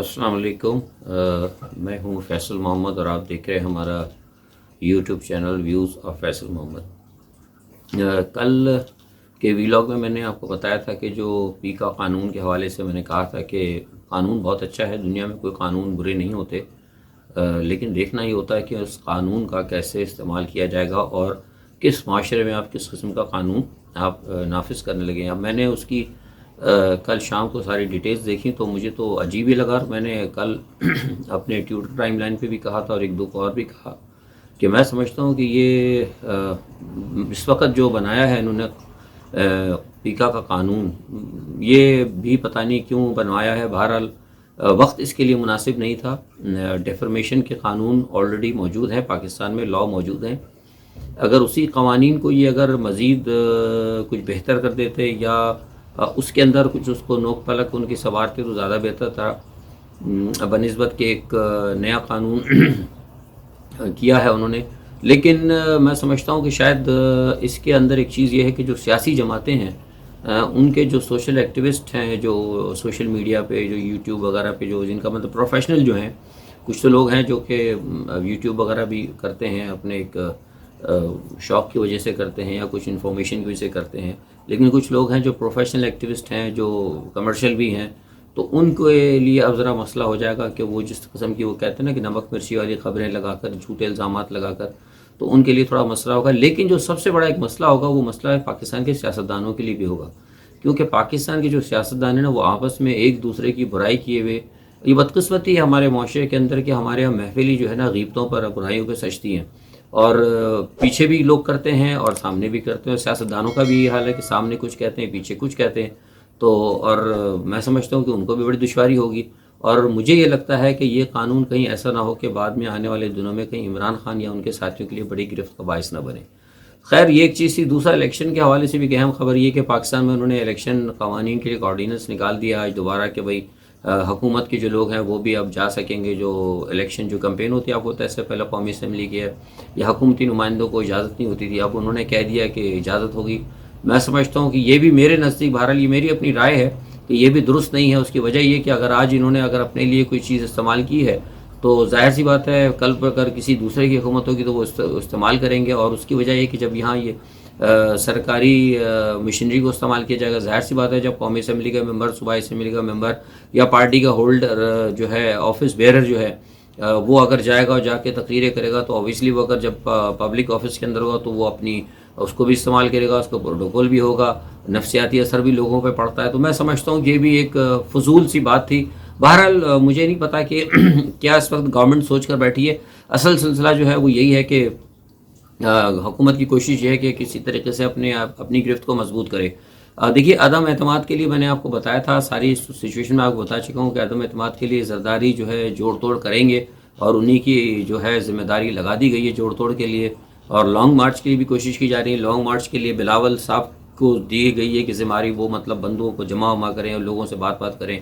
السلام علیکم، میں ہوں فیصل محمد اور آپ دیکھ رہے ہیں ہمارا YouTube channel views of Faisal Muhammad. کل کے ویلاگ میں نے آپ کو بتایا تھا کہ جو پی کا قانون کے حوالے سے میں نے کہا تھا کہ قانون بہت اچھا ہے، دنیا میں کوئی قانون برے نہیں ہوتے، لیکن دیکھنا یہ ہوتا ہے کہ اس قانون کا کیسے استعمال کیا جائے گا اور کس معاشرے میں آپ کس قسم کا قانون آپ نافذ کرنے لگے ہیں۔ اب میں نے اس کی کل شام کو ساری ڈیٹیلز دیکھی تو مجھے تو عجیب ہی لگا، اور میں نے کل اپنے ٹویٹر ٹائم لائن پہ بھی کہا تھا اور ایک دو کو اور بھی کہا کہ میں سمجھتا ہوں کہ یہ اس وقت جو بنایا ہے انہوں نے پیکا کا قانون، یہ بھی پتہ نہیں کیوں بنوایا ہے۔ بہرحال وقت اس کے لیے مناسب نہیں تھا۔ ڈیفرمیشن کے قانون آلریڈی موجود ہیں پاکستان میں، لا موجود ہیں۔ اگر اسی قوانین کو یہ اگر مزید کچھ بہتر کر دیتے یا اس کے اندر کچھ اس کو نوک پلک ان کی سنوارتے تو زیادہ بہتر تھا بنسبت کہ ایک نیا قانون کیا ہے انہوں نے۔ لیکن میں سمجھتا ہوں کہ شاید اس کے اندر ایک چیز یہ ہے کہ جو سیاسی جماعتیں ہیں ان کے جو سوشل ایکٹیوسٹ ہیں، جو سوشل میڈیا پہ، جو یوٹیوب وغیرہ پہ، جو جن کا مطلب پروفیشنل جو ہیں، کچھ تو لوگ ہیں جو کہ یوٹیوب وغیرہ بھی کرتے ہیں اپنے ایک شوق کی وجہ سے کرتے ہیں یا کچھ انفارمیشن کی وجہ سے کرتے ہیں، لیکن کچھ لوگ ہیں جو پروفیشنل ایکٹیوسٹ ہیں، جو کمرشل بھی ہیں، تو ان کے لیے اب ذرا مسئلہ ہو جائے گا کہ وہ جس قسم کی وہ کہتے ہیں نا کہ نمک مرچی والی خبریں لگا کر، جھوٹے الزامات لگا کر، تو ان کے لیے تھوڑا مسئلہ ہوگا۔ لیکن جو سب سے بڑا ایک مسئلہ ہوگا وہ مسئلہ ہے پاکستان کے سیاستدانوں کے لیے بھی ہوگا، کیونکہ پاکستان کے جو سیاستدان ہیں نا وہ آپس میں ایک دوسرے کی برائی کیے ہوئے، یہ بدقسمتی ہے ہمارے معاشرے کے اندر کہ ہمارے یہاں محفلی جو ہے نا غیبتوں پر، برائیوں پہ سجتی ہیں، اور پیچھے بھی لوگ کرتے ہیں اور سامنے بھی کرتے ہیں۔ سیاستدانوں کا بھی یہ حال ہے کہ سامنے کچھ کہتے ہیں، پیچھے کچھ کہتے ہیں، تو اور میں سمجھتا ہوں کہ ان کو بھی بڑی دشواری ہوگی، اور مجھے یہ لگتا ہے کہ یہ قانون کہیں ایسا نہ ہو کہ بعد میں آنے والے دنوں میں کہیں عمران خان یا ان کے ساتھیوں کے لیے بڑی گرفت کا باعث نہ بنے۔ خیر یہ ایک چیز تھی۔ دوسرا الیکشن کے حوالے سے بھی اہم خبر یہ کہ پاکستان میں انہوں نے الیکشن قوانین کے لیے ایک آرڈیننس نکال دیا آج دوبارہ کہ بھئی حکومت کے جو لوگ ہیں وہ بھی اب جا سکیں گے، جو الیکشن جو کمپین ہوتی ہے آپ کو پتہ ہے، اس سے پہلے قومی اسمبلی کی ہے یا حکومتی نمائندوں کو اجازت نہیں ہوتی تھی، اب انہوں نے کہہ دیا کہ اجازت ہوگی۔ میں سمجھتا ہوں کہ یہ بھی میرے نزدیک، بہرحال یہ میری اپنی رائے ہے کہ یہ بھی درست نہیں ہے۔ اس کی وجہ یہ کہ اگر آج انہوں نے اگر اپنے لیے کوئی چیز استعمال کی ہے تو ظاہر سی بات ہے کل پر اگر کسی دوسرے کی حکومت ہوگی تو وہ استعمال کریں گے، اور اس کی وجہ یہ کہ جب یہاں یہ سرکاری مشینری کو استعمال کیا جائے گا، ظاہر سی بات ہے جب قومی اسمبلی کا ممبر، صوبائی اسمبلی کا ممبر یا پارٹی کا ہولڈر جو ہے، آفس بیئرر جو ہے، وہ اگر جائے گا اور جا کے تقریریں کرے گا تو اوبیسلی وہ اگر جب پبلک آفس کے اندر ہوگا تو وہ اپنی اس کو بھی استعمال کرے گا، اس کو پروٹوکول بھی ہوگا، نفسیاتی اثر بھی لوگوں پہ پڑتا ہے۔ تو میں سمجھتا ہوں کہ یہ بھی ایک فضول سی بات تھی۔ بہرحال مجھے نہیں پتا کہ کیا اس وقت گورنمنٹ سوچ کر بیٹھی ہے۔ اصل سلسلہ جو ہے وہ یہی ہے کہ حکومت کی کوشش یہ ہے کہ کسی طریقے سے اپنی گرفت کو مضبوط کرے۔ دیکھیے عدم اعتماد کے لیے میں نے آپ کو بتایا تھا، ساری سچویشن میں آپ کو بتا چکا ہوں کہ عدم اعتماد کے لیے زرداری جو ہے جوڑ توڑ کریں گے، اور انہی کی جو ہے ذمہ داری لگا دی گئی ہے جوڑ توڑ کے لیے، اور لانگ مارچ کے لیے بھی کوشش کی جا رہی ہے۔ لانگ مارچ کے لیے بلاول صاحب کو دی گئی ہے کہ ذمہ داری، وہ مطلب بندوں کو جمع کریں اور لوگوں سے بات کریں،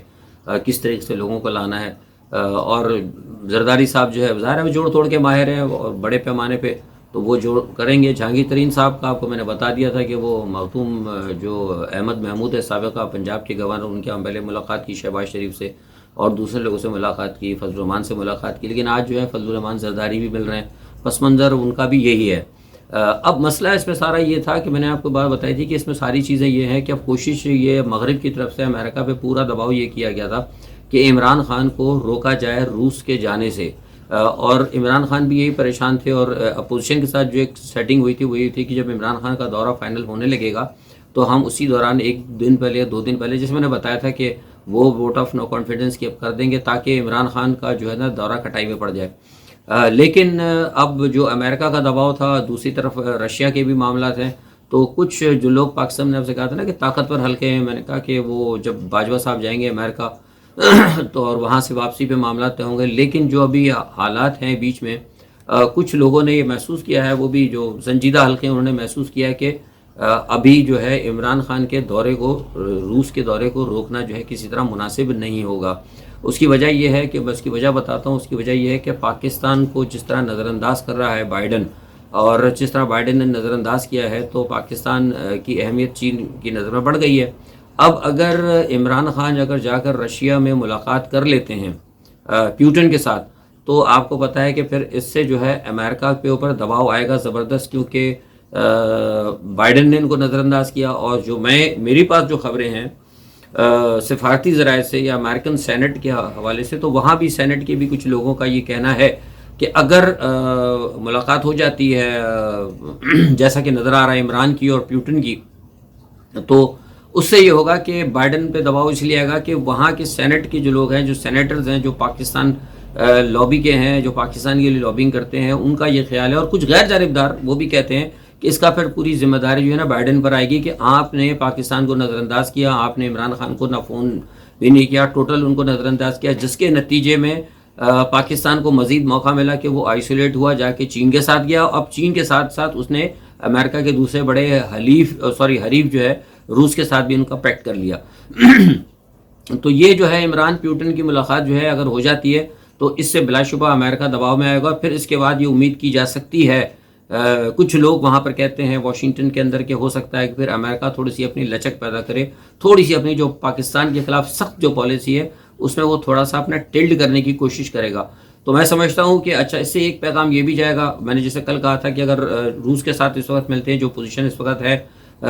کس طریقے سے لوگوں کو لانا ہے، اور زرداری صاحب جو ہے ظاہر ہے وہ جوڑ توڑ کے ماہر ہیں اور بڑے پیمانے پہ، تو وہ جو کریں گے۔ جہانگیر ترین صاحب کا آپ کو میں نے بتا دیا تھا کہ وہ مختوم جو احمد محمود ہے سابقہ پنجاب کے گورنر، ان کے ہم پہلے ملاقات کی شہباز شریف سے اور دوسرے لوگوں سے ملاقات کی، فضل الرحمان سے ملاقات کی، لیکن آج جو ہے فضل الرحمان زرداری بھی مل رہے ہیں، پس منظر ان کا بھی یہی ہے۔ اب مسئلہ اس میں سارا یہ تھا کہ میں نے آپ کو بات بتائی تھی کہ اس میں ساری چیزیں یہ ہیں کہ اب کوشش یہ مغرب کی طرف سے امریکہ پہ پورا دباؤ یہ کیا گیا تھا کہ عمران خان کو روکا جائے روس کے جانے سے، اور عمران خان بھی یہی پریشان تھے، اور اپوزیشن کے ساتھ جو ایک سیٹنگ ہوئی تھی وہ یہ تھی کہ جب عمران خان کا دورہ فائنل ہونے لگے گا تو ہم اسی دوران ایک دن پہلے یا 2 دن پہلے، جس میں نے بتایا تھا کہ وہ ووٹ آف نو کانفیڈنس کی اب کر دیں گے تاکہ عمران خان کا جو ہے نا دورہ کٹائی میں پڑ جائے۔ لیکن اب جو امریکہ کا دباؤ تھا، دوسری طرف رشیا کے بھی معاملات ہیں، تو کچھ جو لوگ پاکستان نے آپ سے کہا تھا نا کہ طاقتور حلقے ہیں، میں نے کہا کہ وہ جب باجوہ صاحب جائیں گے امریکہ تو اور وہاں سے واپسی پہ معاملات طے ہوں گے، لیکن جو ابھی حالات ہیں بیچ میں کچھ لوگوں نے یہ محسوس کیا ہے، وہ بھی جو سنجیدہ حلقے ہیں انہوں نے محسوس کیا ہے کہ ابھی جو ہے عمران خان کے دورے کو، روس کے دورے کو روکنا جو ہے کسی طرح مناسب نہیں ہوگا۔ اس کی وجہ یہ ہے کہ بس کی وجہ بتاتا ہوں، اس کی وجہ یہ ہے کہ پاکستان کو جس طرح نظر انداز کر رہا ہے بائیڈن، اور جس طرح بائیڈن نے نظر انداز کیا ہے تو پاکستان کی اہمیت چین کی نظر میں بڑھ گئی ہے۔ اب اگر عمران خان اگر جا کر رشیا میں ملاقات کر لیتے ہیں پیوٹن کے ساتھ، تو آپ کو پتہ ہے کہ پھر اس سے جو ہے امریکہ کے اوپر دباؤ آئے گا زبردست، کیونکہ بائیڈن نے ان کو نظر انداز کیا. اور جو میری پاس جو خبریں ہیں سفارتی ذرائع سے یا امریکن سینٹ کے حوالے سے، تو وہاں بھی سینٹ کے بھی کچھ لوگوں کا یہ کہنا ہے کہ اگر ملاقات ہو جاتی ہے جیسا کہ نظر آ رہا ہے عمران کی اور پیوٹن کی، تو اس سے یہ ہوگا کہ بائیڈن پہ دباؤ اس لیے آئے گا کہ وہاں کے سینٹ کے جو لوگ ہیں، جو سینیٹرز ہیں، جو پاکستان لابی کے ہیں، جو پاکستان کے لیے لابنگ کرتے ہیں، ان کا یہ خیال ہے، اور کچھ غیر جانبدار وہ بھی کہتے ہیں کہ اس کا پھر پوری ذمہ داری جو ہے نا بائیڈن پر آئے گی، کہ آپ نے پاکستان کو نظر انداز کیا، آپ نے عمران خان کو نہ فون بھی نہیں کیا، ٹوٹل ان کو نظر انداز کیا، جس کے نتیجے میں پاکستان کو مزید موقع ملا کہ وہ آئسولیٹ ہوا، جا کے چین کے ساتھ گیا. اب چین کے ساتھ ساتھ اس نے امریکہ کے دوسرے بڑے حریف جو ہے روس کے ساتھ بھی ان کا پیکٹ کر لیا. تو یہ جو ہے عمران پیوٹن کی ملاقات جو ہے اگر ہو جاتی ہے تو اس سے بلا شبہ امریکہ دباؤ میں آئے گا. پھر اس کے بعد یہ امید کی جا سکتی ہے، کچھ لوگ وہاں پر کہتے ہیں واشنگٹن کے اندر، کہ ہو سکتا ہے کہ پھر امریکہ تھوڑی سی اپنی لچک پیدا کرے، تھوڑی سی اپنی جو پاکستان کے خلاف سخت جو پالیسی ہے اس میں وہ تھوڑا سا اپنا ٹلڈ کرنے کی کوشش کرے گا. تو میں سمجھتا ہوں کہ اچھا اس سے ایک پیغام یہ بھی جائے گا، میں نے جیسے کل کہا تھا کہ اگر روس کے ساتھ اس وقت ملتے ہیں، جو پوزیشن اس وقت ہے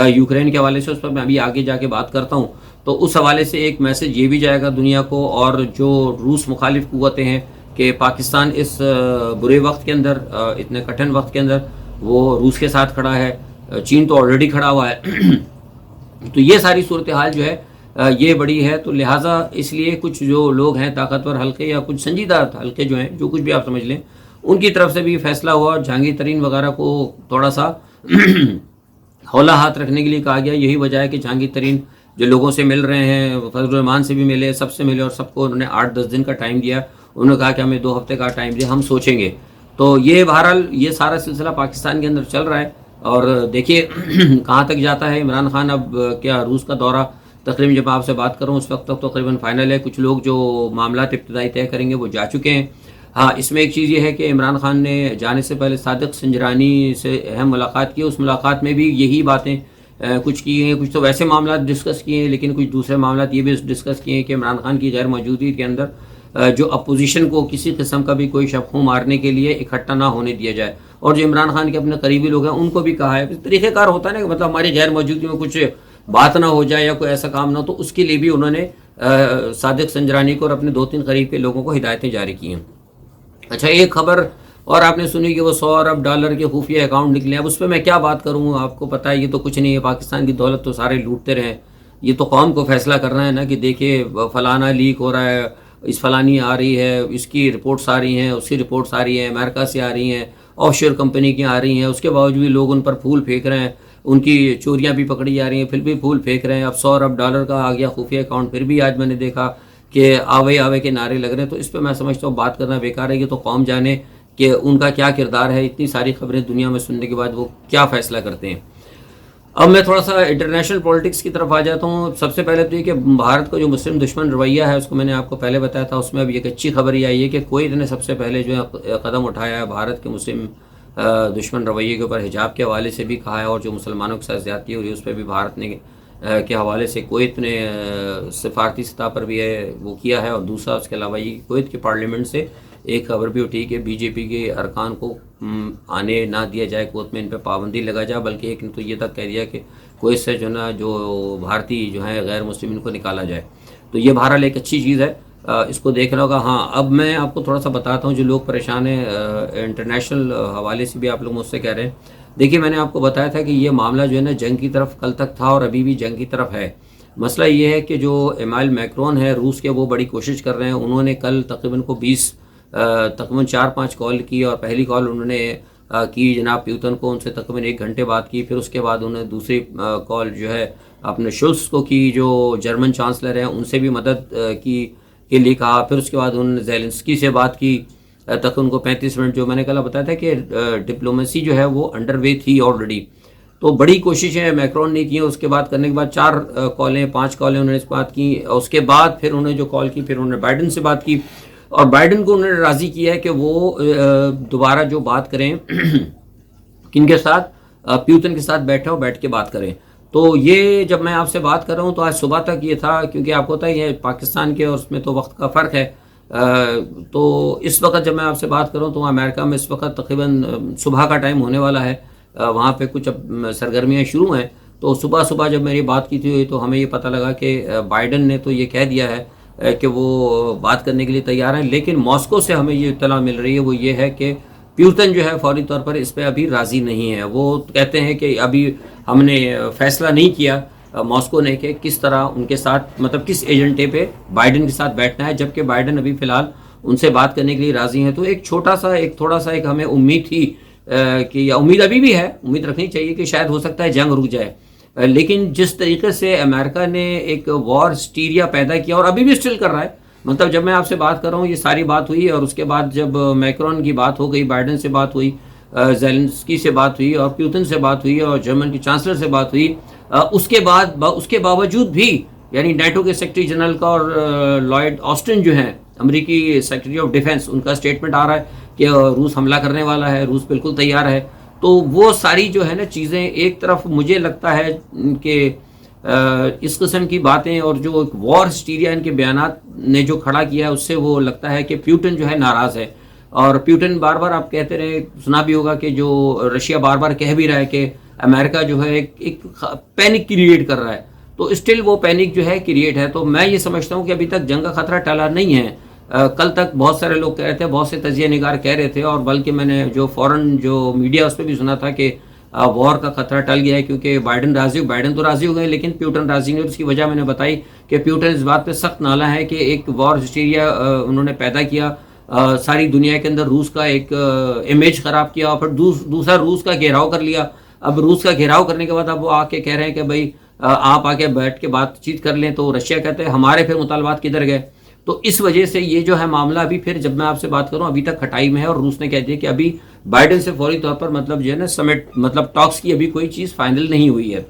یوکرین کے حوالے سے، اس پر میں ابھی آگے جا کے بات کرتا ہوں، تو اس حوالے سے ایک میسج یہ بھی جائے گا دنیا کو، اور جو روس مخالف قوتیں ہیں، کہ پاکستان اس برے وقت کے اندر، اتنے کٹھن وقت کے اندر وہ روس کے ساتھ کھڑا ہے، چین تو آلریڈی کھڑا ہوا ہے. تو یہ ساری صورتحال جو ہے یہ بڑی ہے. تو لہٰذا اس لیے کچھ جو لوگ ہیں طاقتور حلقے یا کچھ سنجیدہ حلقے جو ہیں، جو کچھ بھی آپ سمجھ لیں، ان کی طرف سے بھی فیصلہ ہوا، جہانگیر ترین وغیرہ کو تھوڑا سا ہولا ہاتھ رکھنے کے لیے کہا گیا. یہی وجہ ہے کہ جہانگیر ترین جو لوگوں سے مل رہے ہیں، فضل الرحمان سے بھی ملے، سب سے ملے، اور سب کو انہوں نے 8-10 دن کا ٹائم دیا. انہوں نے کہا کہ ہمیں 2 ہفتے کا ٹائم دیا، ہم سوچیں گے. تو یہ بہرحال یہ سارا سلسلہ پاکستان کے اندر چل رہا ہے، اور دیکھیے کہاں تک جاتا ہے. عمران خان اب کیا روس کا دورہ تقریباً جب آپ سے بات کروں اس وقت تک تقریباً فائنل ہے. کچھ لوگ جو معاملات ابتدائی طے کریں گے وہ جا چکے ہیں. ہاں، اس میں ایک چیز یہ ہے کہ عمران خان نے جانے سے پہلے صادق سنجرانی سے اہم ملاقات کی. اس ملاقات میں بھی یہی باتیں کچھ کی ہیں، کچھ تو ویسے معاملات ڈسکس کیے ہیں، لیکن کچھ دوسرے معاملات یہ بھی ڈسکس کیے ہیں کہ عمران خان کی غیر موجودگی کے اندر جو اپوزیشن کو کسی قسم کا بھی کوئی شب خوں مارنے کے لیے اکٹھا نہ ہونے دیا جائے. اور جو عمران خان کے اپنے قریبی لوگ ہیں ان کو بھی کہا ہے، طریقہ کار ہوتا ہے نا کہ مطلب ہماری غیر موجودگی میں کچھ بات نہ ہو جائے یا کوئی ایسا کام نہ ہو، تو اس کے لیے بھی انہوں نے صادق سنجرانی کو اور اپنے 2-3 قریب کے لوگوں کو ہدایتیں جاری کی ہیں. اچھا، ایک خبر اور آپ نے سنی کہ وہ $100 ارب کے خفیہ اکاؤنٹ نکلے. اب اس پہ میں کیا بات کروں، آپ کو پتہ ہے یہ تو کچھ نہیں ہے، پاکستان کی دولت تو سارے لوٹتے رہے. یہ تو قوم کو فیصلہ کرنا ہے نا کہ دیکھیے فلانا لیک ہو رہا ہے، اس فلانی آ رہی ہے، اس کی رپورٹس آ رہی ہیں، اس کی رپورٹس آ رہی ہیں، امریکہ سے آ رہی ہیں، آف شور کمپنی کی آ رہی ہیں. اس کے باوجود بھی لوگ ان پر پھول پھینک رہے ہیں، ان کی چوریاں بھی پکڑی جا رہی ہیں، پھر بھی پھول پھینک رہے ہیں. اب $100 ارب کا آ گیا خفیہ اکاؤنٹ، پھر بھی آج میں نے دیکھا کہ آوے کے نعرے لگ رہے ہیں. تو اس پہ میں سمجھتا ہوں بات کرنا بیکار ہے. یہ تو قوم جانے کہ ان کا کیا کردار ہے. اتنی ساری خبریں دنیا میں سننے کے بعد وہ کیا فیصلہ کرتے ہیں. اب میں تھوڑا سا انٹرنیشنل پولیٹکس کی طرف آ جاتا ہوں. سب سے پہلے تو یہ کہ بھارت کا جو مسلم دشمن رویہ ہے اس کو میں نے آپ کو پہلے بتایا تھا. اس میں اب ایک اچھی خبر یہ آئی ہے کہ کویت نے سب سے پہلے جو ہے قدم اٹھایا ہے بھارت کے مسلم دشمن رویے کے اوپر. حجاب کے حوالے سے بھی کہا ہے، اور جو مسلمانوں کے ساتھ زیادتی ہو رہی ہے اس پہ بھی بھارت نے کے حوالے سے کویت نے سفارتی سطح پر بھی ہے وہ کیا ہے. اور دوسرا اس کے علاوہ یہ کویت کے پارلیمنٹ سے ایک خبر بھی اٹھی کہ بی جے پی کے ارکان کو آنے نہ دیا جائے کویت میں، ان پہ پابندی لگا جائے. بلکہ ایک نے تو یہ تک کہہ دیا کہ کویت سے جو نا جو بھارتی جو ہیں غیر مسلم ان کو نکالا جائے. تو یہ بہرحال ایک اچھی چیز ہے، اس کو دیکھنا ہوگا. ہاں، اب میں آپ کو تھوڑا سا بتاتا ہوں جو لوگ پریشان ہیں انٹرنیشنل حوالے سے بھی آپ لوگ مجھ سے کہہ رہے ہیں. دیکھیے میں نے آپ کو بتایا تھا کہ یہ معاملہ جو ہے نا جنگ کی طرف کل تک تھا اور ابھی بھی جنگ کی طرف ہے. مسئلہ یہ ہے کہ جو ایمانوئل میکرون ہے روس کے، وہ بڑی کوشش کر رہے ہیں. انہوں نے کل تقریباً 4-5 کال کی، اور پہلی کال انہوں نے کی جناب پیوتن کو، ان سے تقریباً 1 گھنٹے بعد کی. پھر اس کے بعد انہوں نے دوسری کال جو ہے اپنے شولز کو کی، جو جرمن چانسلر ہیں، ان سے بھی مدد کی کے لیے کہا. پھر اس کے بعد انہوں نے زیلنسکی سے بات کی تقریباً کو 35 منٹ. جو میں نے کل بتایا تھا کہ ڈپلومیسی جو ہے وہ انڈر وے تھی آلریڈی. تو بڑی کوششیں میکرون نے کی. اس کے بعد کرنے کے بعد 5 کالیں انہوں نے اس بات کی. اس کے بعد پھر انہوں نے جو کال کی، پھر انہوں نے بائیڈن سے بات کی، اور بائیڈن کو انہوں نے راضی کیا ہے کہ وہ دوبارہ جو بات کریں کن کے ساتھ، پیوتن کے ساتھ بیٹھ کے بات کریں. تو یہ جب میں آپ سے بات کر رہا ہوں تو آج صبح تک یہ تھا، کیونکہ آپ کو پتہ ہی ہے پاکستان کے اور اس میں تو وقت کا فرق ہے. تو اس وقت جب میں آپ سے بات کروں تو امریکہ میں اس وقت تقریباً صبح کا ٹائم ہونے والا ہے. وہاں پہ کچھ سرگرمیاں شروع ہیں. تو صبح صبح جب میری بات کی تھی تو ہمیں یہ پتہ لگا کہ بائیڈن نے تو یہ کہہ دیا ہے کہ وہ بات کرنے کے لیے تیار ہیں, لیکن ماسکو سے ہمیں یہ اطلاع مل رہی ہے وہ یہ ہے کہ پیوٹن جو ہے فوری طور پر اس پہ ابھی راضی نہیں ہے. وہ کہتے ہیں کہ ابھی ہم نے فیصلہ نہیں کیا ماسکو نے کہ کس طرح ان کے ساتھ مطلب کس ایجنڈے پہ بائیڈن کے ساتھ بیٹھنا ہے, جبکہ بائیڈن ابھی فی الحال ان سے بات کرنے کے لیے راضی ہیں. تو ایک چھوٹا سا تھوڑا سا ہمیں امید تھی کہ یا امید ابھی بھی ہے, امید رکھنی چاہیے کہ شاید ہو سکتا ہے جنگ رک جائے, لیکن جس طریقے سے امریکہ نے ایک وار ہسٹیریا پیدا کیا اور ابھی بھی اسٹل کر رہا ہے. مطلب جب میں آپ سے بات کر رہا ہوں یہ ساری بات ہوئی اور اس کے بعد جب میکرون کی بات ہو گئی, بائیڈن سے بات ہوئی, زیلنسکی سے بات ہوئی اور پیوٹن سے بات ہوئی اور جرمن کی چانسلر سے بات ہوئی, اس کے باوجود بھی یعنی نیٹو کے سیکرٹری جنرل کا اور لائڈ آسٹن جو ہیں امریکی سیکرٹری آف ڈیفنس, ان کا اسٹیٹمنٹ آ رہا ہے کہ روس حملہ کرنے والا ہے, روس بالکل تیار ہے. تو وہ ساری جو ہے نا چیزیں ایک طرف مجھے لگتا ہے کہ اس قسم کی باتیں اور جو وار ہسٹیریا ان کے بیانات نے جو کھڑا کیا ہے اس سے وہ لگتا ہے کہ پیوٹن جو ہے ناراض ہے. اور پیوٹن بار بار آپ کہتے رہے, سنا بھی ہوگا کہ جو رشیا بار بار کہہ بھی رہا ہے کہ امریکہ جو ہے ایک پینک کریٹ کر رہا ہے, تو اسٹل وہ پینک جو ہے کریٹ ہے. تو میں یہ سمجھتا ہوں کہ ابھی تک جنگ کا خطرہ ٹلا نہیں ہے. کل تک بہت سارے لوگ کہہ رہے تھے, بہت سے تجزیہ نگار کہہ رہے تھے, اور بلکہ میں نے جو فوراً جو میڈیا اس پہ بھی سنا تھا کہ وار کا خطرہ ٹل گیا ہے کیونکہ بائیڈن تو راضی ہو گئے, لیکن پیوٹن راضی نہیں. اور اس کی وجہ میں نے بتائی کہ پیوٹن اس بات پہ سخت نالا ہے کہ ایک وار ہسٹیریا انہوں نے پیدا کیا, ساری دنیا کے اندر روس کا ایک امیج خراب کیا, اور پھر دوسرا روس کا گھیراؤ کر لیا. اب روس کا گھیراؤ کرنے کے بعد اب وہ آ کے کہہ رہے ہیں کہ بھائی آپ آ کے بیٹھ کے بات چیت کر لیں. تو رشیا کہتے ہیں ہمارے پھر مطالبات کدھر گئے. تو اس وجہ سے یہ جو ہے معاملہ ابھی پھر جب میں آپ سے بات کروں ابھی تک کھٹائی میں ہے, اور روس نے کہہ دیا کہ ابھی بائیڈن سے فوری طور پر مطلب جو ہے نا سمٹ مطلب ٹاکس کی ابھی کوئی چیز فائنل نہیں ہوئی ہے.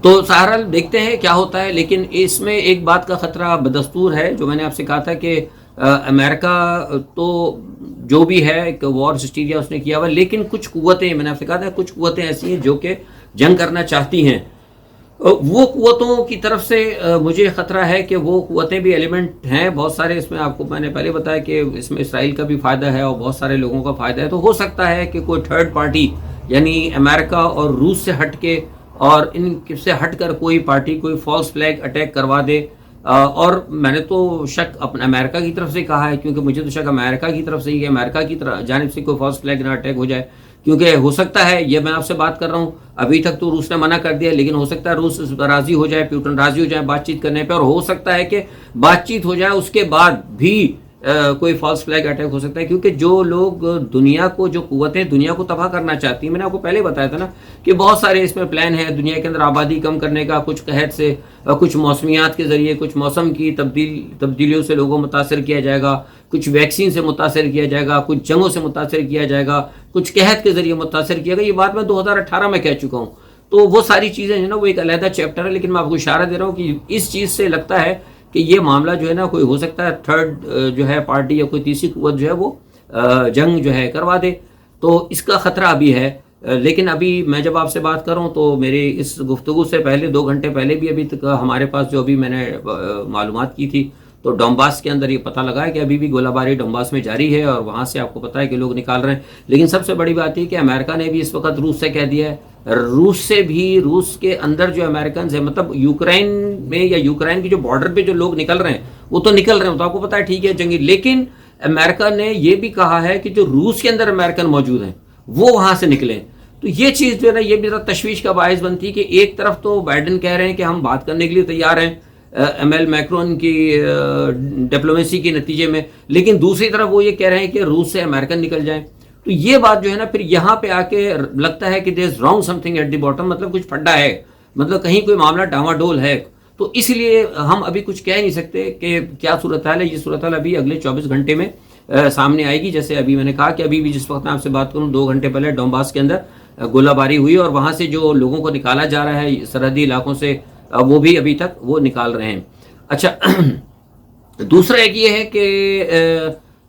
تو سہرحال دیکھتے ہیں کیا ہوتا ہے. لیکن اس میں ایک بات کا خطرہ بدستور ہے جو میں نے آپ سے کہا تھا کہ امریکہ تو جو بھی ہے ایک وار ہسٹیریا اس نے کیا ہوا, لیکن کچھ قوتیں, میں نے آپ سے کہا تھا کچھ قوتیں ایسی ہیں جو کہ جنگ کرنا چاہتی ہیں. وہ قوتوں کی طرف سے مجھے خطرہ ہے کہ وہ قوتیں بھی ایلیمنٹ ہیں بہت سارے اس میں. آپ کو میں نے پہلے بتایا کہ اس میں اسرائیل کا بھی فائدہ ہے اور بہت سارے لوگوں کا فائدہ ہے. تو ہو سکتا ہے کہ کوئی تھرڈ پارٹی یعنی امریکہ اور روس سے ہٹ کے اور ان سے ہٹ کر کوئی پارٹی کوئی فالس فلیگ اٹیک کروا دے. اور میں نے تو شک اپنے امریکہ کی طرف سے کہا ہے, کیونکہ مجھے تو شک امریکہ کی طرف سے ہی ہے, امریکہ کی جانب سے کوئی فالس فلیگ نہ اٹیک ہو جائے. کیونکہ ہو سکتا ہے, یہ میں آپ سے بات کر رہا ہوں, ابھی تک تو روس نے منع کر دیا, لیکن ہو سکتا ہے روس راضی ہو جائے, پیوٹن راضی ہو جائے بات چیت کرنے پہ, اور ہو سکتا ہے کہ بات چیت ہو جائے اس کے بعد بھی کوئی فالس فلیگ اٹیک ہو سکتا ہے. کیونکہ جو لوگ دنیا کو, جو قوتیں دنیا کو تباہ کرنا چاہتی ہیں, میں نے آپ کو پہلے بتایا تھا نا کہ بہت سارے اس میں پلان ہے دنیا کے اندر آبادی کم کرنے کا, کچھ قحط سے, کچھ موسمیات کے ذریعے, کچھ موسم کی تبدیلیوں سے لوگوں کو متاثر کیا جائے گا, کچھ ویکسین سے متاثر کیا جائے گا, کچھ جنگوں سے متاثر کیا جائے گا, کچھ قحط کے ذریعے متاثر کیا گیا. یہ بات میں 2018 میں کہہ چکا ہوں. تو وہ ساری چیزیں جو ہے نا وہ ایک علیحدہ چیپٹر ہے, لیکن میں آپ کو اشارہ دے رہا ہوں کہ اس چیز سے لگتا ہے کہ یہ معاملہ جو ہے نا کوئی ہو سکتا ہے تھرڈ جو ہے پارٹی یا کوئی تیسری قوت جو ہے وہ جنگ جو ہے کروا دے. تو اس کا خطرہ ابھی ہے. لیکن ابھی میں جب آپ سے بات کروں تو میرے اس گفتگو سے پہلے 2 گھنٹے پہلے بھی ابھی تک ہمارے پاس جو ابھی میں نے معلومات کی تھی تو ڈونباس کے اندر یہ پتہ لگا ہے کہ ابھی بھی گولہ باری ڈونباس میں جاری ہے, اور وہاں سے آپ کو پتہ ہے کہ لوگ نکال رہے ہیں. لیکن سب سے بڑی بات یہ کہ امریکہ نے بھی اس وقت روس سے کہہ دیا ہے, روس سے بھی, روس کے اندر جو امریکنز ہیں مطلب یوکرین میں یا یوکرین کی جو بارڈر پہ جو لوگ نکل رہے ہیں وہ تو نکل رہے ہیں, تو آپ کو پتہ ہے ٹھیک ہے جنگی, لیکن امریکہ نے یہ بھی کہا ہے کہ جو روس کے اندر امریکن موجود ہیں وہ وہاں سے نکلیں. تو یہ چیز جو ہے نا یہ بھی ذرا تشویش کا باعث بنتی ہے کہ ایک طرف تو بائیڈن کہہ رہے ہیں کہ ہم بات کرنے کے لیے تیار ہیں میکرون کی ڈپلومیسی کے نتیجے میں, لیکن دوسری طرف وہ یہ کہہ رہے ہیں کہ روس سے امریکن نکل جائیں. تو یہ بات جو ہے نا پھر یہاں پہ آ کے لگتا ہے کہ there is wrong something at the bottom, مطلب کچھ پھڈا ہے, مطلب کہیں کوئی معاملہ ڈاواڈول ہے. تو اس لیے ہم ابھی کچھ کہہ نہیں سکتے کہ کیا صورتحال ہے. یہ صورتحال ابھی اگلے 24 گھنٹے میں سامنے آئے گی. جیسے ابھی میں نے کہا کہ ابھی بھی جس وقت میں آپ سے بات کروں 2 گھنٹے پہلے ڈونباس کے اندر گولہ باری ہوئی, اور وہاں سے جو لوگوں کو نکالا جا رہا ہے سرحدی علاقوں سے وہ بھی ابھی تک وہ نکال رہے ہیں. اچھا دوسرا ایک یہ ہے کہ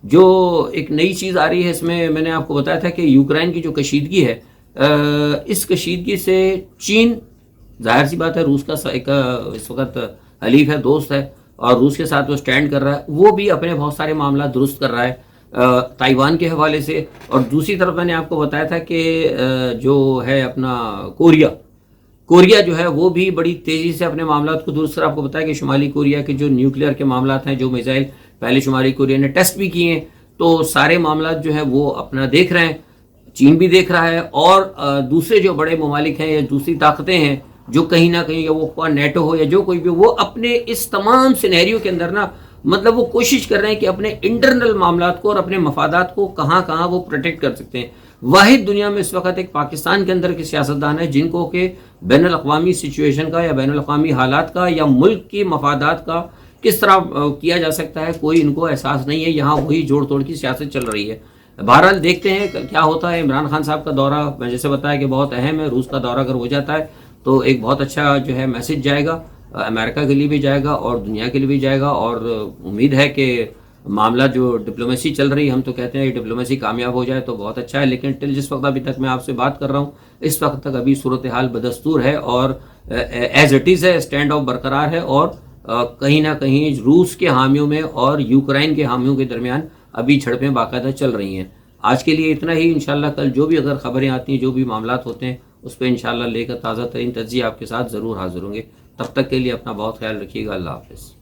جو ایک نئی چیز آ رہی ہے اس میں نے آپ کو بتایا تھا کہ یوکرین کی جو کشیدگی ہے, اس کشیدگی سے چین ظاہر سی بات ہے روس کا ایک اس وقت حلیف ہے, دوست ہے, اور روس کے ساتھ وہ سٹینڈ کر رہا ہے، وہ بھی اپنے بہت سارے معاملات درست کر رہا ہے تائیوان کے حوالے سے. اور دوسری طرف میں نے آپ کو بتایا تھا کہ جو ہے اپنا کوریا جو ہے وہ بھی بڑی تیزی سے اپنے معاملات کو درست کر. آپ کو بتایا کہ شمالی کوریا کے جو نیوکلیئر کے معاملات ہیں، جو میزائل پہلے شمالی کوریا نے ٹیسٹ بھی کیے ہیں، تو سارے معاملات جو ہے وہ اپنا دیکھ رہے ہیں، چین بھی دیکھ رہا ہے، اور دوسرے جو بڑے ممالک ہیں یا دوسری طاقتیں ہیں جو کہیں نہ کہیں، یا وہ نیٹو ہو یا جو کوئی بھی، وہ اپنے اس تمام سینیریو کے اندر نا مطلب وہ کوشش کر رہے ہیں کہ اپنے انٹرنل معاملات کو اور اپنے مفادات کو کہاں کہاں وہ پروٹیکٹ کر سکتے ہیں. واحد دنیا میں اس وقت ایک پاکستان کے اندر کے سیاستدان ہیں جن کو کہ بین الاقوامی سچویشن کا یا بین الاقوامی حالات کا یا ملک کی مفادات کا کس طرح کیا جا سکتا ہے، کوئی ان کو احساس نہیں ہے. یہاں وہی جوڑ توڑ کی سیاست چل رہی ہے. بہرحال دیکھتے ہیں کیا ہوتا ہے. عمران خان صاحب کا دورہ میں جیسے بتایا کہ بہت اہم ہے. روس کا دورہ اگر ہو جاتا ہے تو ایک بہت اچھا جو ہے میسج جائے گا، امریکہ کے لیے بھی جائے گا اور دنیا کے لیے بھی جائے گا. اور امید ہے کہ معاملہ جو ڈپلومیسی چل رہی ہے، ہم تو کہتے ہیں یہ ڈپلومیسی کامیاب ہو جائے تو بہت اچھا ہے. لیکن جس وقت ابھی تک میں آپ سے بات کر رہا ہوں، اس وقت تک ابھی صورتحال بدستور ہے اور ایز اٹ از ہے، اسٹینڈ آف برقرار ہے. اور کہیں نہ کہیں روس کے حامیوں میں اور یوکرائن کے حامیوں کے درمیان ابھی جھڑپیں باقاعدہ چل رہی ہیں. آج کے لیے اتنا ہی. انشاءاللہ کل جو بھی اگر خبریں آتی ہیں، جو بھی معاملات ہوتے ہیں، اس پہ انشاءاللہ لے کر تازہ ترین تجزیہ آپ کے ساتھ ضرور حاضر ہوں گے. تب تک کے لیے اپنا بہت خیال رکھیے گا. اللہ حافظ.